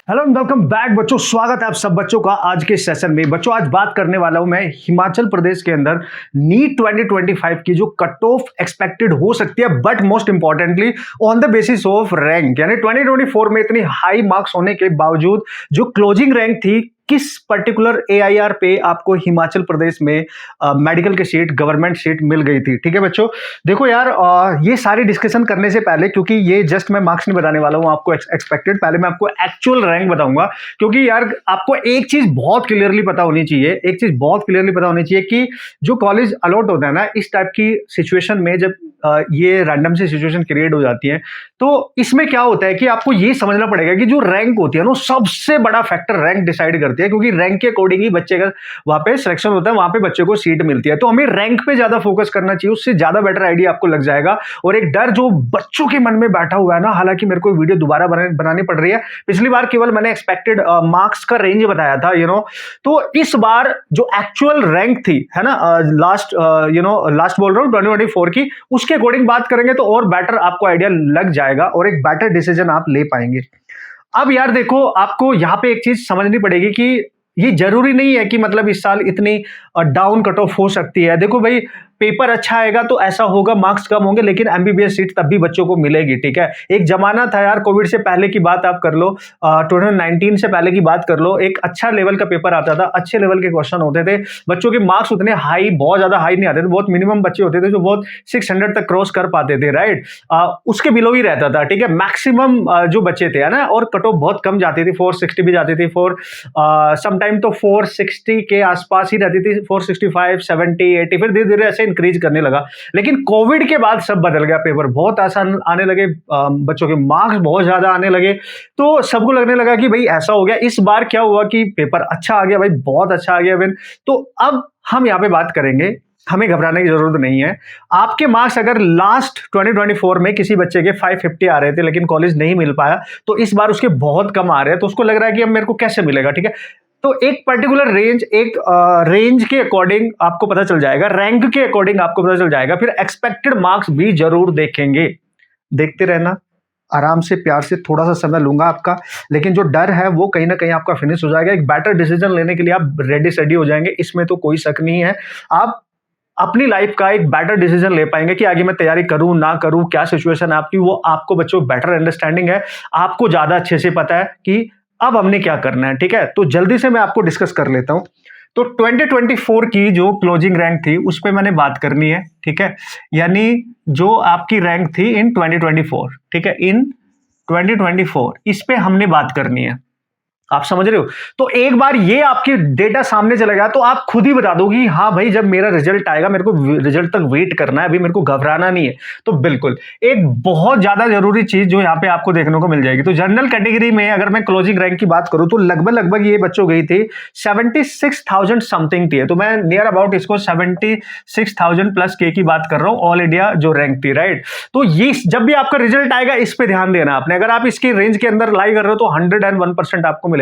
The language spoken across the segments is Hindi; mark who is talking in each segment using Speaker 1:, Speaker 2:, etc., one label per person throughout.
Speaker 1: हेलो एंड वेलकम बैक बच्चों, स्वागत है आप सब बच्चों का आज के सेशन में। बच्चों आज बात करने वाला हूं मैं हिमाचल प्रदेश के अंदर नीट 2025 की जो कट ऑफ एक्सपेक्टेड हो सकती है, but most importantly on the basis of rank. यानी 2024 में इतनी हाई मार्क्स होने के बावजूद जो क्लोजिंग रैंक थी, किस पर्टिकुलर एआईआर पे आपको हिमाचल प्रदेश में मेडिकल के सीट, गवर्नमेंट सीट मिल गई थी। ठीक है बच्चों, देखो यार ये सारी डिस्कशन करने से पहले, क्योंकि ये जस्ट मैं मार्क्स नहीं बताने वाला हूं आपको एक्सपेक्टेड, पहले मैं आपको एक्चुअल रैंक बताऊंगा। क्योंकि यार आपको एक चीज बहुत क्लियरली पता होनी चाहिए, कि जो कॉलेज अलॉट होता है ना इस टाइप की सिचुएशन में, जब ये रैंडम से सिचुएशन क्रिएट हो जाती है, तो इसमें क्या होता है कि आपको ये समझना पड़ेगा कि जो रैंक होती है ना, सबसे बड़ा फैक्टर रैंक डिसाइड करती है, क्योंकि रैंक के अकॉर्डिंग ही बच्चे का वहां पे सिलेक्शन होता है, वहां पे बच्चे को सीट मिलती है। तो हमें रैंक पे ज्यादा फोकस करना चाहिए, उससे ज्यादा बेटर आइडिया आपको लग जाएगा। और एक डर जो बच्चों के मन में बैठा हुआ है ना, हालांकि मेरे को वीडियो दोबारा बनानी पड़ रही है, पिछली बार केवल मैंने एक्सपेक्टेड मार्क्स का रेंज बताया था, तो इस बार जो एक्चुअल रैंक थी, है ना, लास्ट बोल रहा हूं 2024 की, उसके अकॉर्डिंग बात करेंगे तो और बेटर आपको आइडिया लग जाएगा और एक बेटर डिसीजन आप ले पाएंगे। अब यार देखो, आपको यहां पे एक चीज समझनी पड़ेगी कि ये जरूरी नहीं है कि मतलब इस साल इतनी डाउन कट ऑफ हो सकती है। देखो भाई, पेपर अच्छा आएगा तो ऐसा होगा, मार्क्स कम होंगे, लेकिन एमबीबीएस सीट तब भी बच्चों को मिलेगी। ठीक है, एक जमाना था यार, कोविड से पहले की बात आप कर लो, 2019 से पहले की बात कर लो, एक अच्छा लेवल का पेपर आता था, अच्छे लेवल के क्वेश्चन होते थे, बच्चों के मार्क्स उतने हाई, बहुत ज्यादा हाई नहीं आते थे, बहुत मिनिमम बच्चे होते थे जो बहुत 600 तक क्रॉस कर पाते थे, राइट। उसके बिलो ही रहता था। ठीक है, मैक्सिमम जो बच्चे थे, है ना, और कट ऑफ बहुत कम जाती थी, 460 भी जाती थी, समटाइम तो 460 के आसपास ही रहती थी, 465, 70, 80, फिर धीरे धीरे ऐसे इंक्रीज करने लगा। लेकिन कोविड के बाद सब बदल गया, पेपर बहुत आसान आने लगे, बच्चों के मार्क्स बहुत ज्यादा आने लगे, तो सबको लगने लगा कि भाई ऐसा हो गया। इस बार क्या हुआ कि पेपर अच्छा आ गया, भाई बहुत अच्छा आ गया। तो अब हम यहाँ पे बात करेंगे, हमें घबराने की जरूरत नहीं है। आपके मार्क्स अगर लास्ट 2024 में किसी बच्चे के 550 आ रहे थे लेकिन कॉलेज नहीं मिल पाया, तो इस बार उसके बहुत कम आ रहे हैं, तो उसको लग रहा है कि अब मेरे को कैसे मिलेगा। ठीक है, तो एक पर्टिकुलर रेंज, रेंज के अकॉर्डिंग आपको पता चल जाएगा, रैंक के अकॉर्डिंग आपको पता चल जाएगा, फिर एक्सपेक्टेड मार्क्स भी जरूर देखेंगे। देखते रहना, आराम से, प्यार से, थोड़ा सा समय लूंगा आपका, लेकिन जो डर है वो कहीं ना कहीं आपका फिनिश हो जाएगा। एक बेटर डिसीजन लेने के लिए आप रेडी सेडी हो जाएंगे, इसमें तो कोई शक नहीं है। आप अपनी लाइफ का एक बेटर डिसीजन ले पाएंगे कि आगे मैं तैयारी करूं ना करूं, क्या सिचुएशन है आपकी, वो आपको बच्चों बेटर अंडरस्टैंडिंग है, आपको ज्यादा अच्छे से पता है कि अब हमने क्या करना है। ठीक है, तो जल्दी से मैं आपको डिस्कस कर लेता हूं। तो 2024 की जो क्लोजिंग रैंक थी उस पर मैंने बात करनी है। ठीक है, यानी जो आपकी रैंक थी इन 2024, ठीक है, इन 2024, इस पे हमने बात करनी है। आप समझ रहे हो? तो एक बार ये आपके डेटा सामने चला गया तो आप खुद ही बता दो कि हाँ भाई, जब मेरा रिजल्ट आएगा मेरे को रिजल्ट तक वेट करना है, अभी मेरे को घबराना नहीं है। तो बिल्कुल एक बहुत ज्यादा जरूरी चीज जो यहाँ पे आपको देखने को मिल जाएगी, तो जनरल कैटेगरी में अगर मैं क्लोजिंग रैंक की बात करूं तो लगभग ये बच्चों गई थी 76,000 समथिंग थी, तो मैं नियर अबाउट इसको 76,000 प्लस के की बात कर रहा हूं, ऑल इंडिया जो रैंक थी, राइट। तो ये जब भी आपका रिजल्ट आएगा इस पे ध्यान देना आपने, अगर आप इसकी रेंज के अंदर लाई कर रहे हो तो 101% आपको मिलेगा।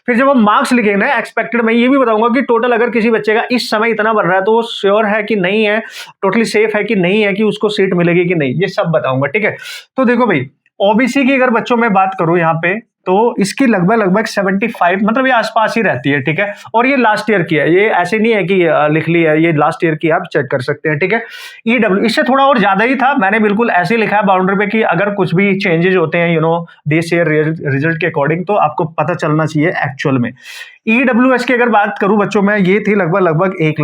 Speaker 1: फिर जब हम मार्क्स लिखेंगे ना एक्सपेक्टेड, मैं ये भी बताऊंगा कि टोटल अगर किसी बच्चे का इस समय इतना बन रहा है तो वो श्योर है कि नहीं है, टोटली सेफ है कि नहीं है, कि उसको सीट मिलेगी कि नहीं, ये सब बताऊंगा। ठीक है, तो देखो भाई, ओबीसी की अगर बच्चों में बात करूं यहाँ पे, तो इसकी लगभग 75, मतलब ये आसपास ही रहती है। ठीक है, और ये लास्ट ईयर की है, ये ऐसे नहीं है कि लिख ली है, ये लास्ट ईयर की आप चेक कर सकते हैं। ठीक है, ईडब्ल्यू इससे थोड़ा और ज्यादा ही था, मैंने बिल्कुल ऐसे लिखा है बाउंड्री पे कि अगर कुछ भी चेंजेस होते हैं दिस ईयर रिजल्ट के अकॉर्डिंग, तो आपको पता चलना चाहिए एक्चुअल में। ईडब्ल्यूएस की अगर बात करूं बच्चों में, ये थी लगभग 1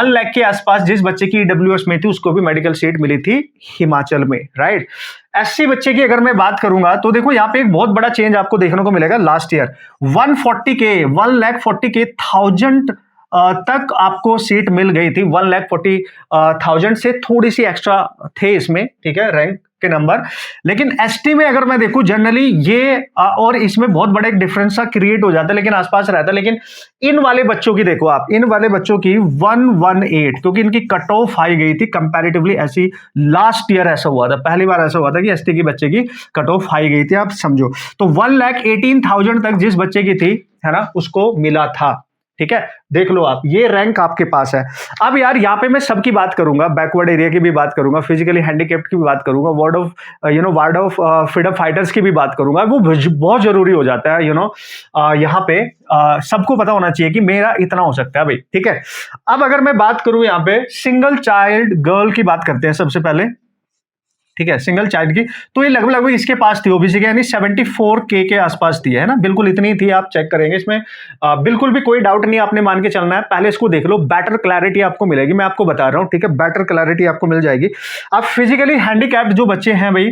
Speaker 1: लाख के आसपास जिस बच्चे की ईडब्ल्यूएस में थी, उसको भी मेडिकल सीट मिली थी हिमाचल में, राइट। एससी बच्चे की अगर मैं बात करूंगा तो देखो यहाँ पे एक बहुत बड़ा चेंज आपको देखने को मिलेगा। लास्ट ईयर 1,40,000 तक आपको सीट मिल गई थी, 1,40,000 से थोड़ी सी एक्स्ट्रा थे इसमें, ठीक है, रैंक के नंबर। लेकिन एसटी में अगर मैं देखूं जनरली ये और इसमें बहुत बड़ा एक डिफरेंस सा क्रिएट हो जाता है, लेकिन आसपास रहता है। लेकिन इन वाले बच्चों की देखो आप, इन वाले बच्चों की 118, क्योंकि इनकी कट ऑफ हाई गई थी कंपैरेटिवली, ऐसी लास्ट ईयर ऐसा हुआ था, पहली बार ऐसा हुआ था कि एसटी की बच्चे की कट ऑफ हाई गई थी, आप समझो। तो 1,18,000 तक जिस बच्चे की थी, है ना, उसको मिला था। ठीक है, देख लो आप, ये रैंक आपके पास है। अब यार यहाँ पे मैं सबकी बात करूंगा, बैकवर्ड एरिया की भी बात करूंगा, फिजिकली हैंडीकैप्ड की भी बात करूंगा, वार्ड ऑफ फ्रीडम फाइटर्स की भी बात करूंगा। वो बहुत जरूरी हो जाता है, यहाँ पे सबको पता होना चाहिए कि मेरा इतना हो सकता है भाई, ठीक है। अब अगर मैं बात करूं यहाँ पे सिंगल चाइल्ड गर्ल की बात करते हैं सबसे पहले, ठीक है, सिंगल चाइल्ड की, तो ये लगभग इसके पास थी ओबीसी के, यानी 74K के आसपास थी, है ना, बिल्कुल इतनी थी। आप चेक करेंगे इसमें बिल्कुल भी कोई डाउट नहीं, आपने मान के चलना है। पहले इसको देख लो, बेटर क्लैरिटी आपको मिलेगी, मैं आपको बता रहा हूं, ठीक है, बेटर क्लैरिटी आपको मिल जाएगी। अब फिजिकली हैंडीकैप्ड जो बच्चे हैं भाई,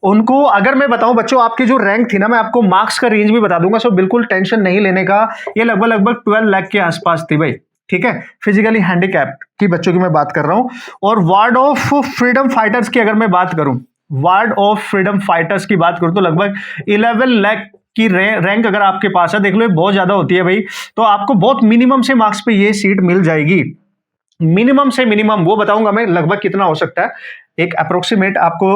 Speaker 1: उनको अगर मैं बताऊं बच्चों, आपकी जो रैंक थी ना, मैं आपको मार्क्स का रेंज भी बता दूंगा, सो बिल्कुल टेंशन नहीं लेने का। ये लगभग 12 लाख के आसपास थी भाई, ठीक है, फिजिकली हैंडीकैप्ड की बच्चों की मैं बात कर रहा हूं। और वार्ड ऑफ फ्रीडम फाइटर्स की अगर मैं बात करूं, वार्ड ऑफ फ्रीडम फाइटर्स की बात करूं, तो लगभग 11 लाख की रैंक अगर आपके पास है, देख लो ये बहुत ज्यादा होती है भाई, तो आपको बहुत मिनिमम से मार्क्स पे ये सीट मिल जाएगी। मिनिमम से मिनिमम वो बताऊंगा मैं लगभग कितना हो सकता है, एक अप्रोक्सीमेट आपको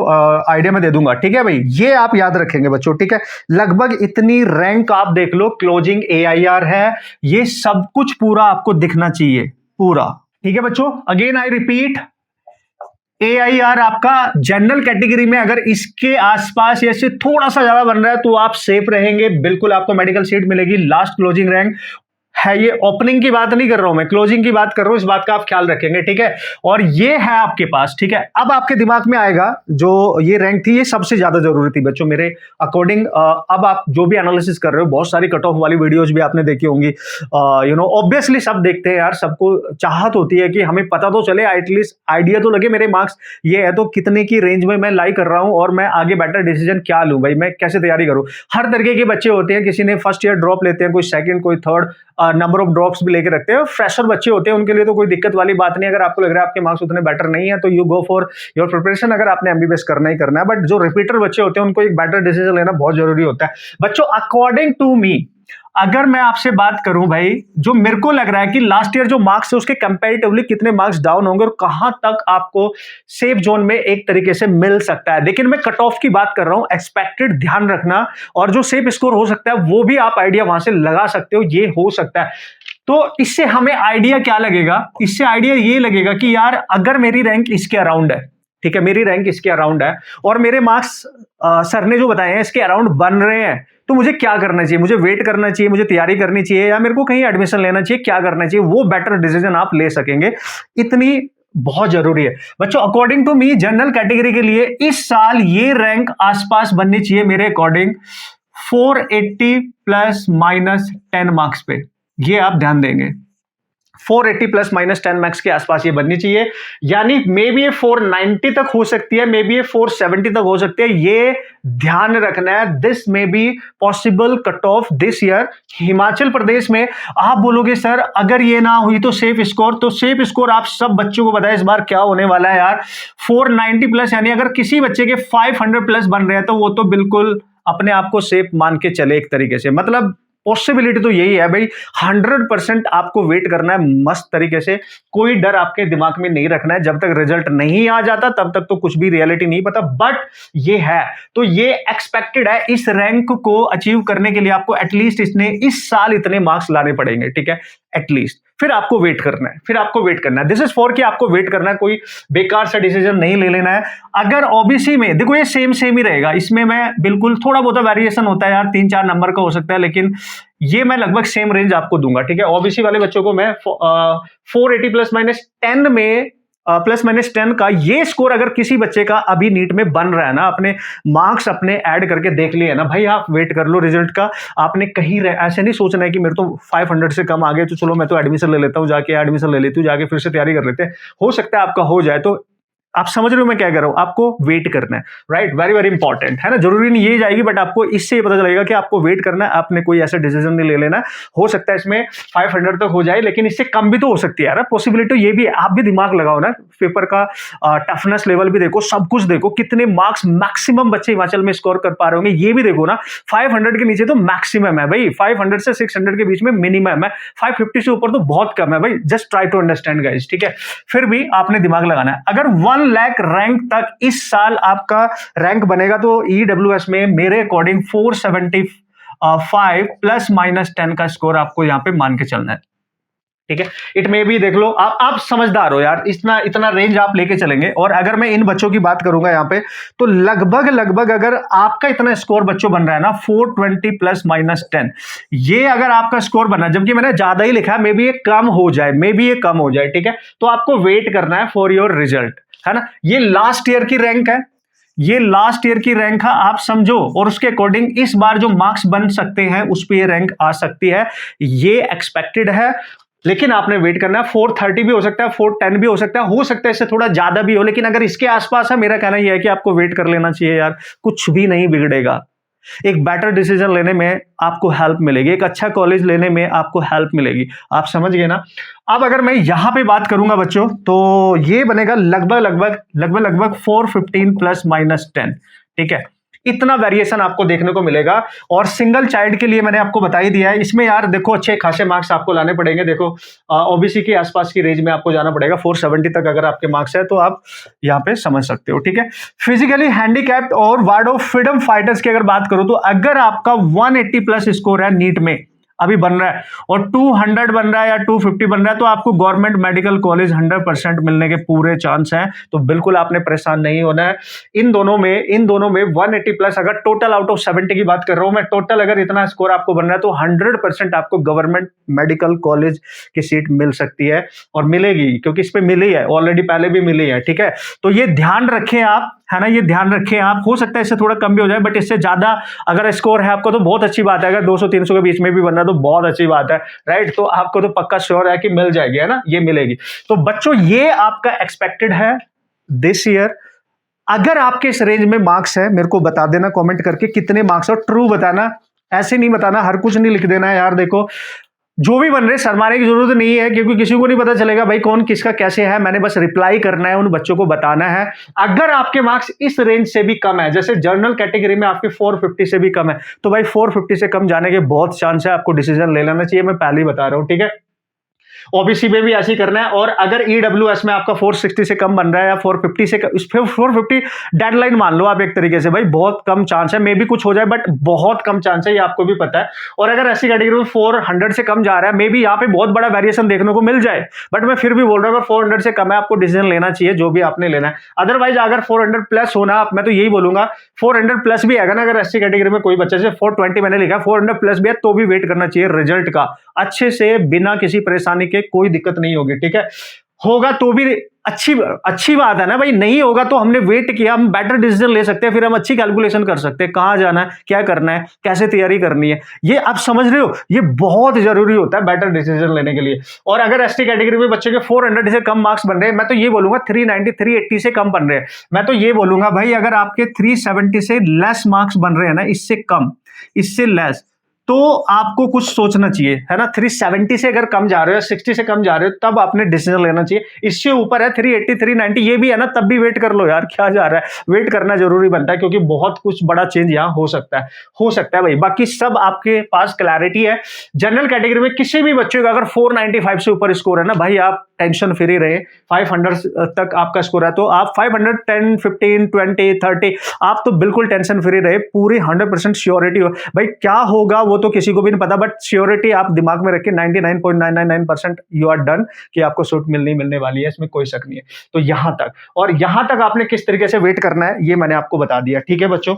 Speaker 1: आइडिया में दे दूंगा, ठीक है भाई, ये आप याद रखेंगे बच्चों, ठीक है। लगभग इतनी रैंक आप देख लो, क्लोजिंग AIR है, ये सब कुछ पूरा आपको दिखना चाहिए पूरा, ठीक है बच्चों। अगेन आई रिपीट, AIR आपका जनरल कैटेगरी में अगर इसके आसपास या इससे थोड़ा सा ज्यादा बन रहा है तो आप सेफ रहेंगे, बिल्कुल आपको मेडिकल सीट मिलेगी। लास्ट क्लोजिंग रैंक है, ये ओपनिंग की बात नहीं कर रहा हूं मैं, क्लोजिंग की बात कर रहा हूं, इस बात का आप ख्याल रखेंगे, ठीक है। और ये है आपके पास, ठीक है। अब आपके दिमाग में आएगा जो ये रैंक थी, ये सबसे ज्यादा जरूरी थी बच्चों मेरे अकॉर्डिंग। अब आप जो भी एनालिसिस कर रहे हो, बहुत सारी कट ऑफ वाली वीडियोज भी आपने देखी होंगी, ऑब्वियसली सब देखते हैं यार, सबको चाहत होती है कि हमें पता तो चले, एटलीस्ट आइडिया तो लगे मेरे मार्क्स ये है तो कितने की रेंज में मैं लाई कर रहा हूं, और मैं आगे बेटर डिसीजन क्या लूं भाई, मैं कैसे तैयारी करूं। हर तरीके के बच्चे होते हैं, किसी ने फर्स्ट ईयर ड्रॉप लेते हैं, कोई सेकंड, कोई थर्ड, नंबर ऑफ ड्रॉप्स भी लेके रखते हैं। फ्रेशर बच्चे होते हैं, उनके लिए तो कोई दिक्कत वाली बात नहीं। अगर आपको लग रहा है आपके मार्क्स उतने बेटर नहीं है तो you go for your preparation, अगर आपने MBBS करना ही करना है। बट जो रिपीटर बच्चे होते हैं उनको एक बेटर डिसीजन लेना बहुत जरूरी होता है बच्चों। अकॉर्डिंग टू मी, अगर मैं आपसे बात करूं भाई, जो मेरे को लग रहा है कि लास्ट ईयर जो मार्क्स है उसके कंपैरेटिवली कितने मार्क्स डाउन होंगे और कहां तक आपको सेफ जोन में एक तरीके से मिल सकता है। लेकिन मैं कट ऑफ की बात कर रहा हूं, एक्सपेक्टेड ध्यान रखना, और जो सेफ स्कोर हो सकता है वो भी आप आइडिया वहां से लगा सकते हो, ये हो सकता है। तो इससे हमें आइडिया क्या लगेगा, इससे आइडिया ये लगेगा कि यार अगर मेरी रैंक इसके अराउंड है, ठीक है, मेरी रैंक इसके अराउंड है और मेरे मार्क्स सर ने जो बताए हैं इसके अराउंड बन रहे हैं, तो मुझे क्या करना चाहिए, मुझे वेट करना चाहिए, मुझे तैयारी करनी चाहिए, या मेरे को कहीं एडमिशन लेना चाहिए, क्या करना चाहिए, वो बेटर डिसीजन आप ले सकेंगे, इतनी बहुत जरूरी है बच्चों। According to me, general category के लिए इस साल ये रैंक आसपास बननी चाहिए मेरे अकॉर्डिंग 480 प्लस माइनस 10 मार्क्स पे, ये आप ध्यान देंगे। 480 प्लस माइनस 10 मार्क्स के आसपास ये बननी चाहिए, यानी मे बी ये 490 तक हो सकती है, मे बी ये 470 तक हो सकती है, ये ध्यान रखना है। This may be possible cut off this year. Himachal Pradesh में आप बोलोगे सर अगर ये ना हुई तो सेफ स्कोर, तो सेफ स्कोर आप सब बच्चों को बताया इस बार क्या होने वाला है यार, 490 प्लस, यानी अगर किसी बच्चे के 500 प्लस बन रहे हैं तो वो तो बिल्कुल अपने आप को सेफ मान के चले एक तरीके से। मतलब पॉसिबिलिटी तो यही है भाई, 100% आपको वेट करना है मस्त तरीके से, कोई डर आपके दिमाग में नहीं रखना है। जब तक रिजल्ट नहीं आ जाता तब तक तो कुछ भी रियलिटी नहीं पता, बट ये है तो ये एक्सपेक्टेड है। इस रैंक को अचीव करने के लिए आपको एटलीस्ट इस साल इतने मार्क्स लाने पड़ेंगे, ठीक है, एटलीस्ट। फिर आपको वेट करना है, फिर आपको वेट करना है, दिस इज फॉर कि आपको वेट करना है, कोई बेकार सा डिसीजन नहीं ले लेना है। अगर ओबीसी में देखो ये सेम ही रहेगा, इसमें मैं बिल्कुल थोड़ा बहुत वेरिएशन होता है यार, 3-4 नंबर का हो सकता है, लेकिन ये मैं लगभग सेम रेंज आपको दूंगा, ठीक है। ओबीसी वाले बच्चों को मैं 480 प्लस माइनस 10 में प्लस माइनस 10 का ये स्कोर अगर किसी बच्चे का अभी नीट में बन रहा है ना, अपने मार्क्स अपने ऐड करके देख लिए ना भाई, आप वेट कर लो रिजल्ट का। आपने कहीं ऐसे नहीं सोचना है कि मेरे तो 500 से कम आ गए तो चलो मैं तो एडमिशन ले लेता हूं, जाके एडमिशन ले लेती हूँ, जाके फिर से तैयारी कर लेते हैं, हो सकता है आपका हो जाए। तो आप समझ रहे हो मैं क्या कर रहा हूं, आपको वेट करना है, राइट, वेरी वेरी इंपॉर्टेंट है ना। जरूरी नहीं ये जाएगी, बट आपको इससे ही पता चलेगा कि आपको वेट करना है, आपने कोई ऐसा डिसीजन नहीं ले लेना। हो सकता है इसमें 500 तक हो जाए, लेकिन इससे कम भी तो हो सकती है यार, पॉसिबिलिटी तो ये भी है। आप भी दिमाग लगाओ ना, पेपर का टफनेस लेवल भी देखो, सब कुछ देखो, कितने मार्क्स मैक्सिमम बच्चे हिमाचल में स्कोर कर पा रहे होंगे ये भी देखो ना। 500 के नीचे तो मैक्सिमम है भाई, 500 से 600 के बीच में मिनिमम है, 550 से ऊपर तो बहुत कम है भाई। Just try to understand guys, ठीक है। फिर भी आपने दिमाग लगाना है। अगर 1 लाख रैंक तक इस साल आपका रैंक बनेगा तो ईडब्ल्यूएस में मेरे अकॉर्डिंग 475 प्लस माइनस 10 का स्कोर आपको यहां पे मान के चलना है। ठीक है। इट में भी देख लो, आप समझदार हो यार, इतना इतना रेंज आप लेके चलेंगे। और अगर मैं इन बच्चों की बात करूंगा यहाँ पे, तो लगभग लगभग अगर आपका इतना स्कोर बच्चों बन रहा है ना 420 प्लस -10, ये अगर आपका स्कोर बना, जबकि मैंने ज्यादा ही लिखा है, मे बी ये कम हो जाए, मे बी ये कम हो जाए, ठीक है। तो आपको वेट करना है फॉर योर रिजल्ट, है ना। ये लास्ट ईयर की रैंक है, ये लास्ट ईयर की रैंक है, आप समझो। और उसके अकॉर्डिंग इस बार जो मार्क्स बन सकते हैं उस पर ये रैंक आ सकती है, ये एक्सपेक्टेड है। लेकिन आपने वेट करना है, 430 भी हो सकता है, 410 भी हो सकता है इससे थोड़ा ज्यादा भी हो, लेकिन अगर इसके आसपास है, मेरा कहना यह है कि आपको वेट कर लेना चाहिए यार, कुछ भी नहीं बिगड़ेगा। एक बेटर डिसीजन लेने में आपको हेल्प मिलेगी, एक अच्छा कॉलेज लेने में आपको हेल्प मिलेगी, आप समझ गए ना। अब अगर मैं यहां पे बात करूंगा बच्चों, तो ये बनेगा लगभग 415 प्लस -10, ठीक है। इतना वेरिएशन आपको देखने को मिलेगा। और सिंगल चाइल्ड के लिए मैंने आपको बता ही दिया है, इसमें यार देखो अच्छे खासे मार्क्स आपको लाने पड़ेंगे। देखो ओबीसी के आसपास की रेंज में आपको जाना पड़ेगा, 470 तक अगर आपके मार्क्स है तो आप यहाँ पे समझ सकते हो, ठीक है। फिजिकली हैंडीकैप्ड और वार्ड ऑफ फ्रीडम फाइटर्स की अगर बात करूं, तो अगर आपका 180 प्लस स्कोर है नीट में अभी बन रहा है, और 200 बन रहा है या 250 बन रहा है, तो आपको गवर्नमेंट मेडिकल कॉलेज 100% मिलने के पूरे चांस हैं। तो बिल्कुल आपने परेशान नहीं होना है। इन दोनों में 180 प्लस, अगर टोटल आउट ऑफ 70 की बात कर रहा हूं मैं, टोटल अगर इतना स्कोर आपको बन रहा है, तो 100% आपको गवर्नमेंट मेडिकल कॉलेज की सीट मिल सकती है, और मिलेगी, क्योंकि इस पे मिली है ऑलरेडी, पहले भी मिली है, ठीक है। तो ये ध्यान रखें आप, है ना, ये ध्यान रखें आप। हो सकता है इससे थोड़ा कम भी हो जाए, बट इससे ज्यादा अगर स्कोर है आपको तो बहुत अच्छी बात है। अगर 200-300 के बीच में भी बन रहा है तो बहुत अच्छी बात है, राइट। तो आपको तो पक्का श्योर है कि मिल जाएगी, है ना, ये मिलेगी। तो बच्चों ये आपका एक्सपेक्टेड है दिस ईयर। अगर आपके इस रेंज में मार्क्स है, मेरे को बता देना कमेंट करके कितने मार्क्स, और ट्रू बताना, ऐसे नहीं बताना, हर कुछ नहीं लिख देना है यार। देखो जो भी बन रहे शर्माने की जरूरत नहीं है, क्योंकि किसी को नहीं पता चलेगा भाई कौन किसका कैसे है। मैंने बस रिप्लाई करना है, उन बच्चों को बताना है। अगर आपके मार्क्स इस रेंज से भी कम है, जैसे जनरल कैटेगरी में आपके 450 से भी कम है, तो भाई 450 से कम जाने के बहुत चांस है, आपको डिसीजन ले लेना चाहिए, मैं पहले ही बता रहा हूं, ठीक है। ओबीसी में भी ऐसे ही करना है। और अगर ईडब्ल्यूएस में आपका 460 से कम बन रहा है या 450 से इस पे 450 डेडलाइन मान लो आप एक तरीके से, भाई बहुत कम चांस है, मे भी कुछ हो जाए, बट बहुत कम चांस है, ये आपको भी पता है। और अगर ऐसी कैटेगरी में 400 से कम जा रहा है, मे भी यहाँ पे बहुत बड़ा वेरिएशन देखने को मिल जाए, बट मैं फिर भी बोल रहा हूँ, अगर 400 से कम है आपको डिसीजन लेना चाहिए, जो भी आपने लेना है। अदरवाइज अगर 400 प्लस होना, मैं तो यही बोलूंगा 400 प्लस भी है ना, अगर एससी कैटेगरी में कोई बच्चे से 420 मैंने लिखा, 400 प्लस भी है तो भी वेट करना चाहिए रिजल्ट का, अच्छे से, बिना किसी परेशानी के, कोई दिक्कत नहीं होगी, ठीक है। होगा तो भी अच्छी बात है ना भाई, नहीं होगा तो हमने वेट किया, हम बेटर डिसीजन ले सकते हैं, फिर हम अच्छी कैलकुलेशन कर सकते हैं, कहां जाना है, क्या करना है, कैसे तैयारी करनी है। ये आप समझ रहे हो, ये बहुत जरूरी होता है बेटर डिसीजन लेने के लिए। और अगर एसटी कैटेगरी में बच्चे के 400 से कम मार्क्स बन रहे हैं, मैं तो ये बोलूंगा 390 380 से कम बन रहे हैं, मैं तो ये बोलूंगा भाई अगर आपके 370 से लेस मार्क्स बन रहे हैं ना, इससे कम, इससे लेस, तो आपको कुछ सोचना चाहिए, है ना। 370 से अगर कम जा रहे हो, 60 से कम जा रहे हो, तब आपने डिसीजन लेना चाहिए। इससे ऊपर है 380 390 ये भी है ना, तब भी वेट कर लो यार, क्या जा रहा है, वेट करना जरूरी बनता है, क्योंकि बहुत कुछ बड़ा चेंज यहाँ हो सकता है भाई। बाकी सब आपके पास क्लैरिटी है। जनरल कैटेगरी में किसी भी बच्चे का अगर 495 से ऊपर स्कोर है ना भाई, आप टेंशन फ्री रहे। 500 तक आपका स्कोर है तो आप 500 10 15 20 30 आप तो बिल्कुल टेंशन फ्री रहे, पूरी 100% श्योरिटी हो भाई। क्या होगा वो तो किसी को भी नहीं पता, बट श्योरिटी आप दिमाग में रखें, 99.999% यू आर डन कि आपको सूट मिलने वाली है, इसमें कोई शक नहीं है। तो यहां तक, और यहां तक आपने किस तरीके से वेट करना है ये मैंने आपको बता दिया, ठीक है बच्चों।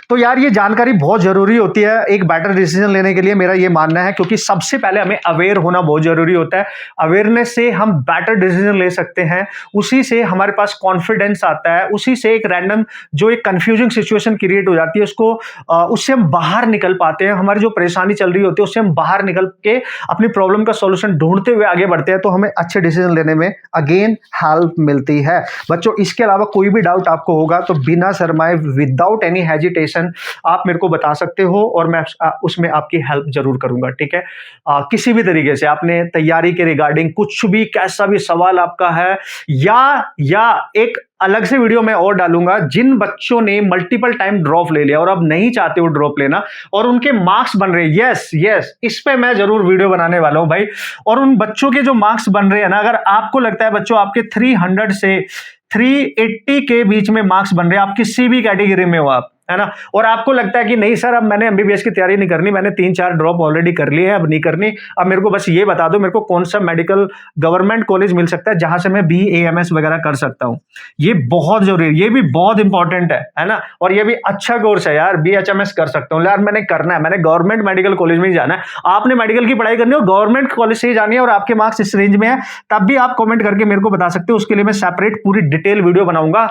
Speaker 1: तो यार ये जानकारी बहुत जरूरी होती है एक बेटर डिसीजन लेने के लिए, मेरा ये मानना है, क्योंकि सबसे पहले हमें अवेयर होना बहुत जरूरी होता है। अवेयरनेस से हम बेटर डिसीजन ले सकते हैं, उसी से हमारे पास कॉन्फिडेंस आता है, उसी से एक रैंडम जो एक कंफ्यूजिंग सिचुएशन क्रिएट हो जाती है उससे हम बाहर निकल पाते हैं। हमारी जो परेशानी चल रही होती है उससे हम बाहर निकल के अपनी प्रॉब्लम का सॉल्यूशन ढूंढते हुए आगे बढ़ते हैं, तो हमें अच्छे डिसीजन लेने में अगेन हेल्प मिलती है बच्चों। इसके अलावा कोई भी डाउट आपको होगा तो बिना शर्माए, विदाउट एनी हेजिटेशन आप मेरे को बता सकते हो, और मैं उसमें आपकी हेल्प जरूर करूंगा, ठीक है। किसी भी तरीके से आपने तैयारी के रिगार्डिंग कुछ भी, कैसा भी सवाल आपका है, या एक अलग से वीडियो मैं और डालूंगा, जिन बच्चों ने मल्टीपल टाइम ड्रॉप ले लिया और अब नहीं चाहते हो ड्रॉप लेना और उनके मार्क्स बन रहे हैं, यस इस पे मैं जरूर वीडियो बनाने वाला हूं भाई। और उन बच्चों के जो मार्क्स बन रहे हैं ना, अगर आपको लगता है बच्चों आपके 300 से 380 के बीच में मार्क्स बन रहे हैं, आप किसी भी कैटेगरी में हो, आप है ना? और आपको लगता है कि नहीं सर, अब मैंने एमबीबीएस की तैयारी नहीं करनी, मैंने 3-4 ड्रॉप ऑलरेडी कर लिए हैं, अब नहीं करनी, अब मेरे को बस ये बता दो मेरे को कौन सा मेडिकल गवर्नमेंट कॉलेज मिल सकता है जहां से मैं बीएएमएस वगैरह कर सकता हूं। ये बहुत जरूरी है, ये भी बहुत इंपॉर्टेंट है ना? और ये भी अच्छा कोर्स है यार, बीएचएमएस कर सकता हूं यार, मैंने करना है, मैंने गवर्नमेंट मेडिकल कॉलेज में ही जाना है। आपने मेडिकल की पढ़ाई करनी हो गवर्नमेंट कॉलेज से ही जानी है और आपके मार्क्स इस रेंज में है, तब भी आप कमेंट करके मेरे को बता सकते हो। उसके लिए मैं सेपरेट पूरी डिटेल वीडियो बनाऊंगा,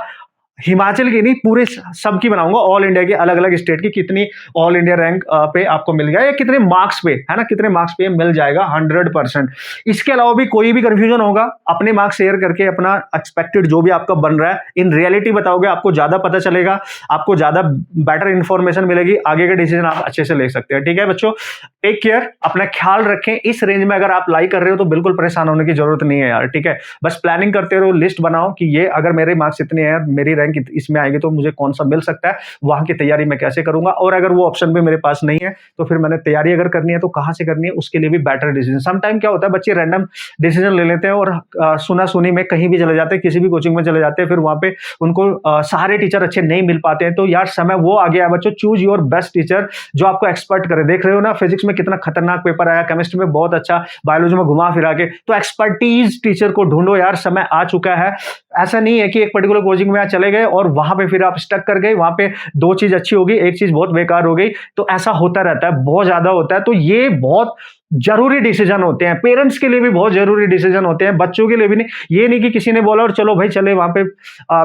Speaker 1: हिमाचल की नहीं पूरे सबकी बनाऊंगा, ऑल इंडिया के अलग अलग स्टेट की कितनी ऑल इंडिया रैंक पे आपको मिल गया या कितने मार्क्स पे, है ना, कितने मार्क्स पे मिल जाएगा 100%। इसके अलावा भी कोई भी कंफ्यूजन होगा अपने मार्क्स शेयर करके अपना एक्सपेक्टेड जो भी आपका बन रहा है इन रियलिटी बताओगे, आपको ज्यादा पता चलेगा, आपको ज्यादा बेटर इंफॉर्मेशन मिलेगी, आगे का डिसीजन आप अच्छे से ले सकते हैं। ठीक है बच्चों, टेक केयर, अपना ख्याल रखें। इस रेंज में अगर आप लाइक कर रहे हो तो बिल्कुल परेशान होने की जरूरत नहीं है यार, ठीक है? बस प्लानिंग करते रहो, लिस्ट बनाओ कि ये अगर मेरे मार्क्स इतने हैं, मेरी रैंक इसमें आएगी तो मुझे कौन सा मिल सकता है, वहां की तैयारी मैं कैसे करूंगा, और अगर वो ऑप्शन भी मेरे पास नहीं है तो फिर मैंने तैयारी अगर करनी है तो कहां से करनी है, उसके लिए भी बेटर डिसीजन। समटाइम क्या होता है, बच्चे रैंडम डिसीजन ले लेते हैं और सुना सुनी में कहीं भी चले जाते हैं, किसी भी कोचिंग में चले जाते हैं, फिर वहां पे उनको सारे टीचर अच्छे नहीं मिल पाते हैं। तो यार समय वो आ गया है बच्चों, चूज योर बेस्ट टीचर जो आपको एक्सपर्ट करे। देख रहे हो ना फिजिक्स में कितना खतरनाक पेपर आया, केमिस्ट्री में बहुत अच्छा, बायोलॉजी में घुमा फिरा के, तो एक्सपर्टीज टीचर को ढूंढो यार, समय आ चुका है। ऐसा नहीं है कि एक पर्टिकुलर कोचिंग में आप चले गए और वहां पे फिर आप स्टक कर गए, वहां पे 2 चीज अच्छी होगी, एक चीज बहुत बेकार हो गई, तो ऐसा होता रहता है, बहुत ज्यादा होता है। तो ये बहुत जरूरी डिसीजन होते हैं, पेरेंट्स के लिए भी बहुत जरूरी डिसीजन होते हैं, बच्चों के लिए भी नहीं। ये नहीं कि किसी ने बोला और चलो भाई चले वहां पे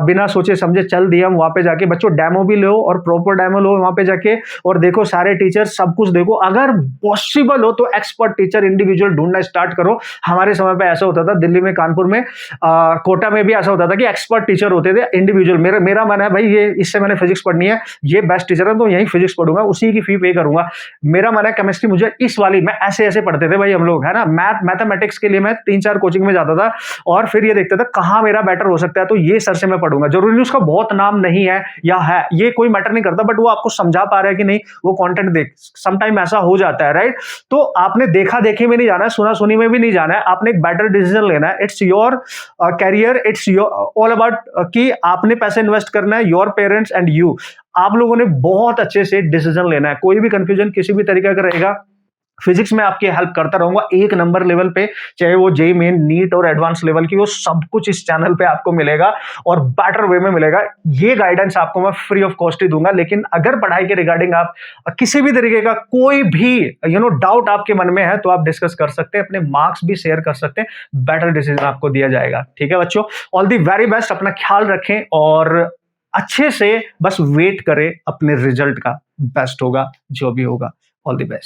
Speaker 1: बिना सोचे समझे चल दिया हम वहां पे जाके। बच्चों डेमो भी लो और प्रॉपर डेमो लो वहां पे जाके, और देखो सारे टीचर सब कुछ देखो, अगर पॉसिबल हो तो एक्सपर्ट टीचर इंडिविजुअल ढूंढना स्टार्ट करो। हमारे समय पे ऐसा होता था, दिल्ली में, कानपुर में, कोटा में भी ऐसा होता था कि एक्सपर्ट टीचर होते थे इंडिविजुअल। मेरा मन है भाई ये इससे मैंने फिजिक्स पढ़नी है, ये बेस्ट टीचर है तो यही फिजिक्स पढ़ूंगा, उसी की फी पे करूंगा। मेरा मन है केमिस्ट्री मुझे इस वाली, मैं ऐसे पढ़ते थे भाई हम लोग, है ना? मैथमेटिक्स के लिए मैं 3-4 कोचिंग में जाता था और फिर ये देखता था कहां मेरा बेटर हो सकता है, तो ये सर से मैं पढ़ूंगा। जरूरी नहीं उसका बहुत नाम नहीं है या है, ये कोई मैटर नहीं करता, बट वो आपको समझा पा रहा है कि नहीं, वो कंटेंट देख, समटाइम ऐसा हो जाता है, राइट? तो आपने देखा देखी में नहीं जाना है, सुना सुनी में भी नहीं जाना है, आपने एक बेटर डिसीजन लेना है। It's your career, it's your all about कि आपने पैसे इन्वेस्ट करना है, योर पेरेंट्स एंड यू। आप लोगों ने बहुत अच्छे से डिसीजन लेना है। कोई भी कंफ्यूजन किसी भी तरीके का रहेगा, फिजिक्स में आपकी हेल्प करता रहूंगा 1 नंबर लेवल पे, चाहे वो जेईई मेन, नीट और एडवांस लेवल की, वो सब कुछ इस चैनल पे आपको मिलेगा और बेटर वे में मिलेगा। ये गाइडेंस आपको मैं फ्री ऑफ कॉस्ट ही दूंगा। लेकिन अगर पढ़ाई के रिगार्डिंग आप किसी भी तरीके का कोई भी डाउट आपके मन में है तो आप डिस्कस कर सकते हैं, अपने मार्क्स भी शेयर कर सकते हैं, बेटर डिसीजन आपको दिया जाएगा। ठीक है बच्चों, ऑल दी वेरी बेस्ट, अपना ख्याल रखें और अच्छे से बस वेट करें अपने रिजल्ट का, बेस्ट होगा जो भी होगा। All the best.